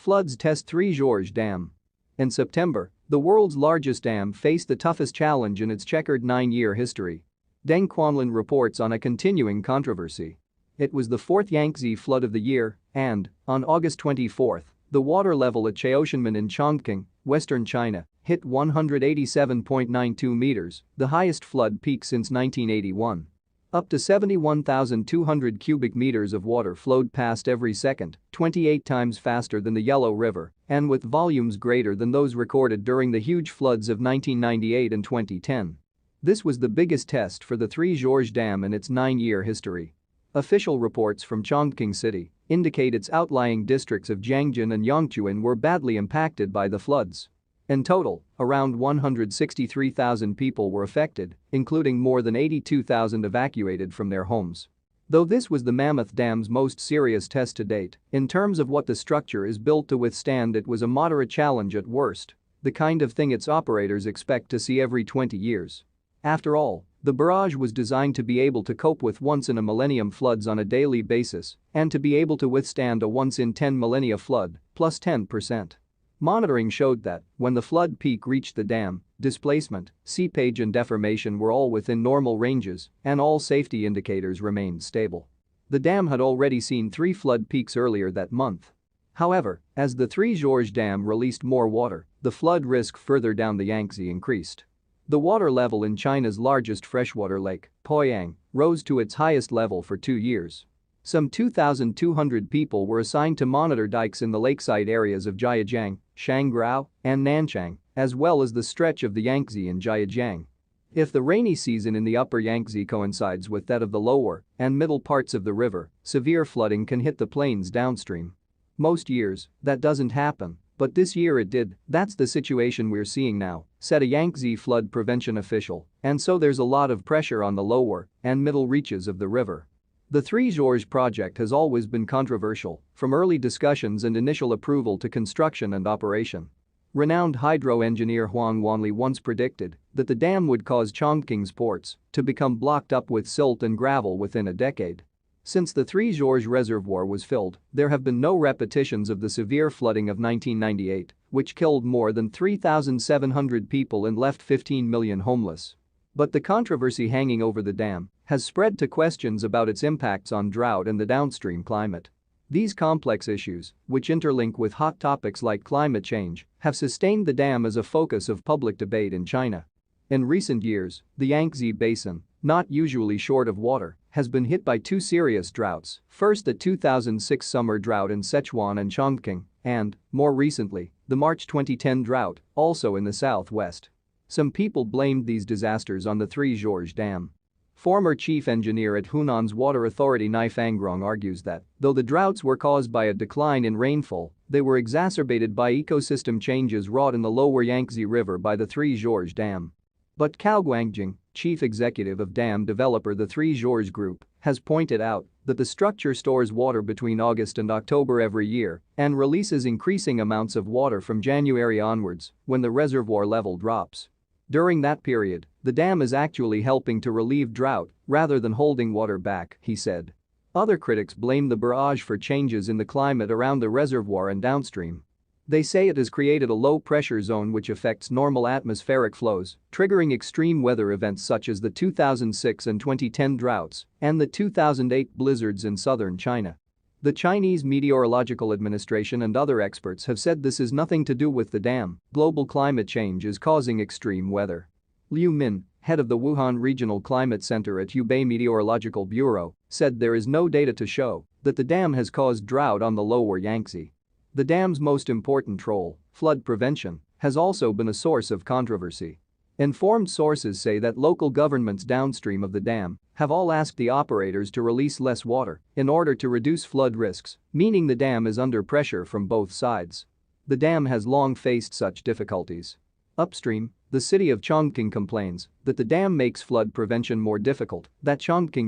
Floods test Three Gorges Dam. In September, the world's largest dam faced the toughest challenge in its checkered 9-year history. Deng Quanlan reports on a continuing controversy. It was the fourth Yangtze flood of the year, and, on August 24, the water level at Chaotianmen in Chongqing, western China, hit 187.92 meters, the highest flood peak since 1981. Up to 71,200 cubic meters of water flowed past every second, 28 times faster than the Yellow River, and with volumes greater than those recorded during the huge floods of 1998 and 2010. This was the biggest test for the Three Gorges Dam in its 9-year history. Official reports from Chongqing City indicate its outlying districts of Jiangjin and Yongchuan were badly impacted by the floods. In total, around 163,000 people were affected, including more than 82,000 evacuated from their homes. Though this was the Mammoth Dam's most serious test to date, in terms of what the structure is built to withstand, it was a moderate challenge at worst, the kind of thing its operators expect to see every 20 years. After all, the barrage was designed to be able to cope with once-in-a-millennium floods on a daily basis and to be able to withstand a once-in-10 millennia flood, plus 10%. Monitoring showed that, when the flood peak reached the dam, displacement, seepage and deformation were all within normal ranges and all safety indicators remained stable. The dam had already seen 3 flood peaks earlier that month. However, as the Three Gorges Dam released more water, the flood risk further down the Yangtze increased. The water level in China's largest freshwater lake, Poyang, rose to its highest level for 2 years. Some 2,200 people were assigned to monitor dykes in the lakeside areas of Jiujiang, Shangrao, and Nanchang, as well as the stretch of the Yangtze in Jiujiang. If the rainy season in the upper Yangtze coincides with that of the lower and middle parts of the river, severe flooding can hit the plains downstream. Most years, that doesn't happen, but this year it did. That's the situation we're seeing now, said a Yangtze flood prevention official, and so there's a lot of pressure on the lower and middle reaches of the river. The Three Gorges project has always been controversial, from early discussions and initial approval to construction and operation. Renowned hydro engineer Huang Wanli once predicted that the dam would cause Chongqing's ports to become blocked up with silt and gravel within a decade. Since the Three Gorges reservoir was filled, there have been no repetitions of the severe flooding of 1998, which killed more than 3,700 people and left 15 million homeless. But the controversy hanging over the dam has spread to questions about its impacts on drought and the downstream climate. These complex issues, which interlink with hot topics like climate change, have sustained the dam as a focus of public debate in China. In recent years, the Yangtze basin, not usually short of water, has been hit by 2 serious droughts, first the 2006 summer drought in Sichuan and Chongqing, and, more recently, the March 2010 drought, also in the southwest. Some people blamed these disasters on the Three Gorges Dam. Former chief engineer at Hunnan's water authority Nie Fangrong argues that, though the droughts were caused by a decline in rainfall, they were exacerbated by ecosystem changes wrought in the lower Yangtze River by the Three Gorges Dam. But Cao Guangjing, chief executive of dam developer the Three Gorges Group, has pointed out that the structure stores water between August and October every year and releases increasing amounts of water from January onwards when the reservoir level drops. During that period, the dam is actually helping to relieve drought rather than holding water back, he said. Other critics blame the barrage for changes in the climate around the reservoir and downstream. They say it has created a low-pressure zone which affects normal atmospheric flows, triggering extreme weather events such as the 2006 and 2010 droughts and the 2008 blizzards in southern China. The Chinese Meteorological Administration and other experts have said this is nothing to do with the dam. Global climate change is causing extreme weather. Liu Min, head of the Wuhan Regional Climate Center at Hubei Meteorological Bureau, said there is no data to show that the dam has caused drought on the lower Yangtze. The dam's most important role, flood prevention, has also been a source of controversy. Informed sources say that local governments downstream of the dam have all asked the operators to release less water in order to reduce flood risks, meaning the dam is under pressure from both sides. The dam has long faced such difficulties. Upstream, the city of Chongqing complains that the dam makes flood prevention more difficult, that Chongqing